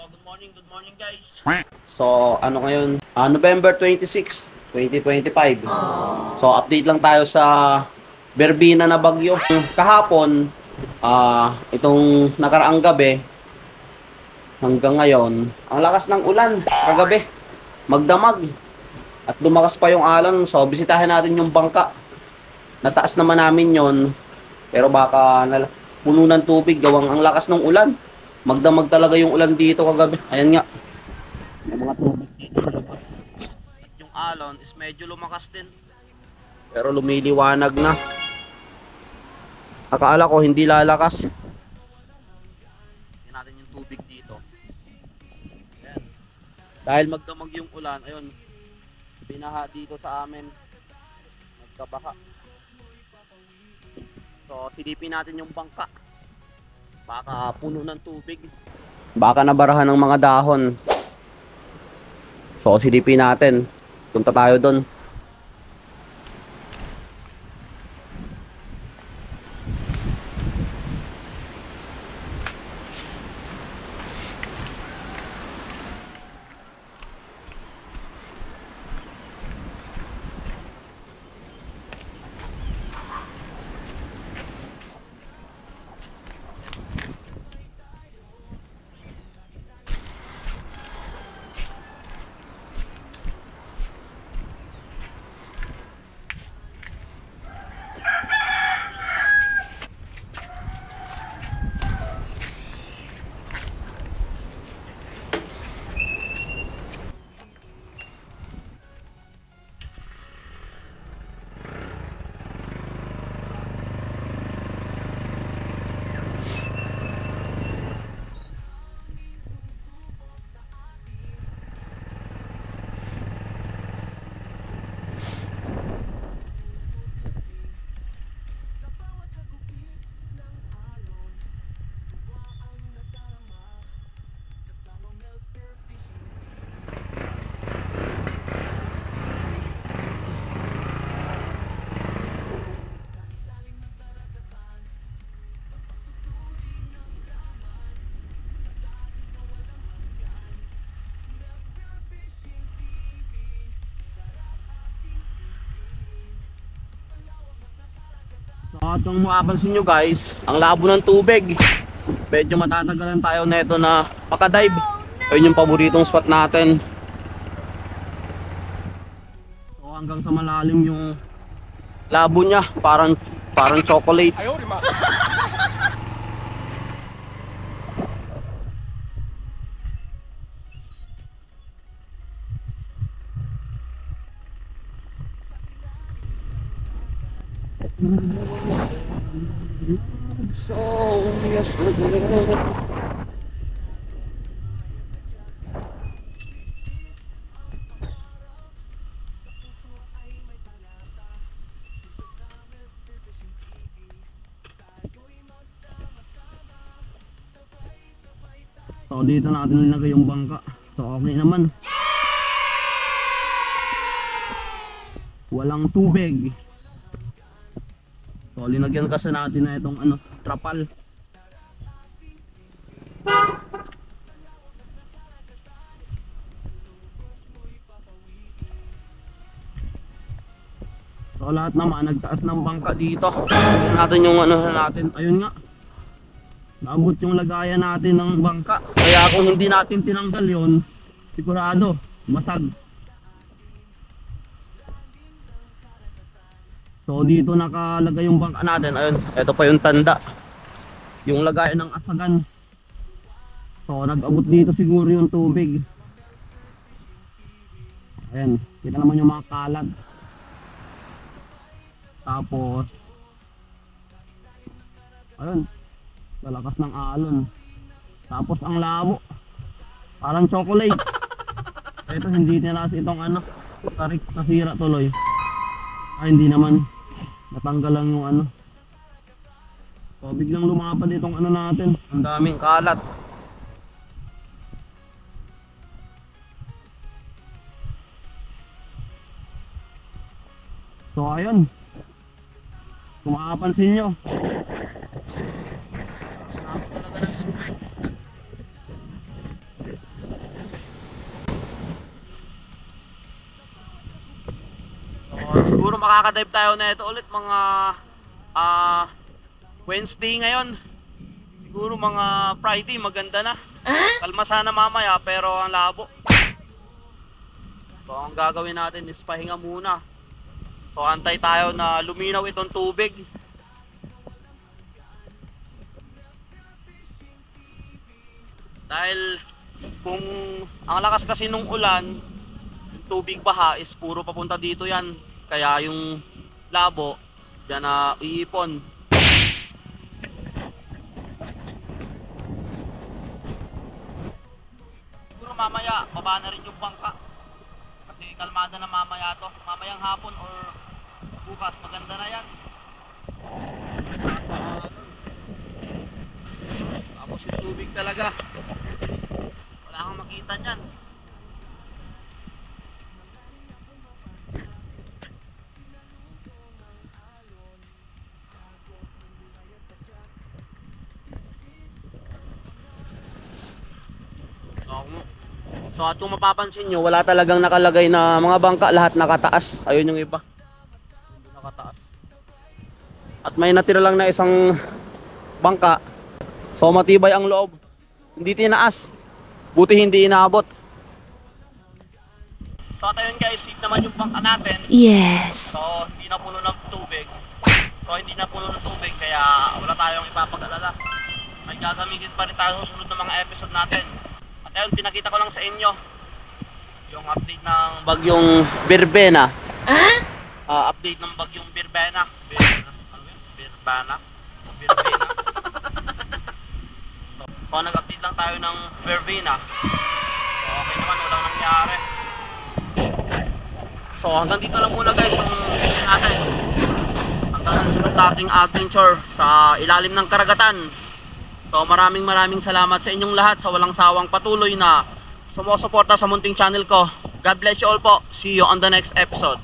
Good morning guys. So, ano ngayon? November 26, 2025. So, update lang tayo sa Berbina na bagyo. Kahapon, itong nakaraang gabi, hanggang ngayon, ang lakas ng ulan kagabi. Magdamag. At lumakas pa yung alon. So, bisitahin natin yung bangka. Nataas naman namin yon, pero baka puno ng tubig gawang ang lakas ng ulan. Magdamag talaga yung ulan dito kagabi. Ayan nga. May mga tubig dito. At yung alon is medyo lumakas din. Pero lumiliwanag na. Akala ko hindi lalakas. Tingnan natin yung tubig dito. Ayan. Dahil magdamag yung ulan, ayun. Binaha dito sa amin. Nagkabaha. So, silipin natin yung bangka. Baka puno ng tubig. Baka nabarahan ng mga dahon. So, silipin natin. Punta tayo doon. So, kung mapapansin nyo guys, ang labo ng tubig. Medyo matatagalan tayo neto na makadive. Ayun yung paboritong spot natin. So, hanggang sa malalim yung labo niya, parang chocolate. So, yes, so dito natin nilagay yung bangka. So okay naman. Walang tubig. So linagyan kasi natin na itong trapal. So lahat naman nagtaas ng bangka dito. Tingnan natin yung natin. Ayun nga. Naabot yung lagayan natin ng bangka. Kaya kung hindi natin tinanggal yon, sigurado masag. So dito nakalagay yung bangka natin. Ayun, ito pa yung tanda. Yung lagayan ng asagan. So nag-abot dito siguro yung tubig. Ayan, kita naman yung mga kalat. Tapos ayun, lalakas ng alon. Tapos ang labo, parang chocolate. Ito hindi nilas itong tarik, nasira tuloy. Ay hindi naman, natanggal lang yung So biglang lumapad itong natin. Ang daming kalat. So ayun, kung makapansin nyo, Siguro makakadive tayo na ito ulit mga Wednesday ngayon. Siguro mga Friday maganda na. Kalma sana mamaya pero ang labo. So ang gagawin natin is pahinga muna. So antay tayo na luminaw itong tubig. Dahil kung ang lakas kasi nung ulan, yung tubig baha is puro papunta dito yan. Kaya yung labo, yan na iipon. Siguro mamaya, baba na rin yung bangka. Kasi kalmada na mamaya to. Mamayang hapon or bukas, maganda na yan. Tapos yung tubig talaga. Wala kang makita nyan. So at kung mapapansin nyo, wala talagang nakalagay na mga bangka, lahat nakataas. Ayun yung iba. Hindi nakataas. At may natira lang na isang bangka. So matibay ang loob. Hindi tinaas. Buti hindi inaabot. So at ayun guys, safe naman yung bangka natin. Yes. So hindi na puno ng tubig. Kaya wala tayong ipapag-alala. May gagamitin pa rin tayo sa susunod ng mga episode natin. At ayun, pinakita ko lang sa inyo yung update ng bagyong Birbena. Update ng bagyong Birbena. Birbena. So nag-update lang tayo ng Birbena. So okay naman, walang nangyari. So hanggang dito lang muna guys yung video natin. Hanggang sa sunod nating adventure sa ilalim ng karagatan. So maraming salamat sa inyong lahat sa walang sawang patuloy na sumusuporta sa munting channel ko. God bless you all po. See you on the next episode.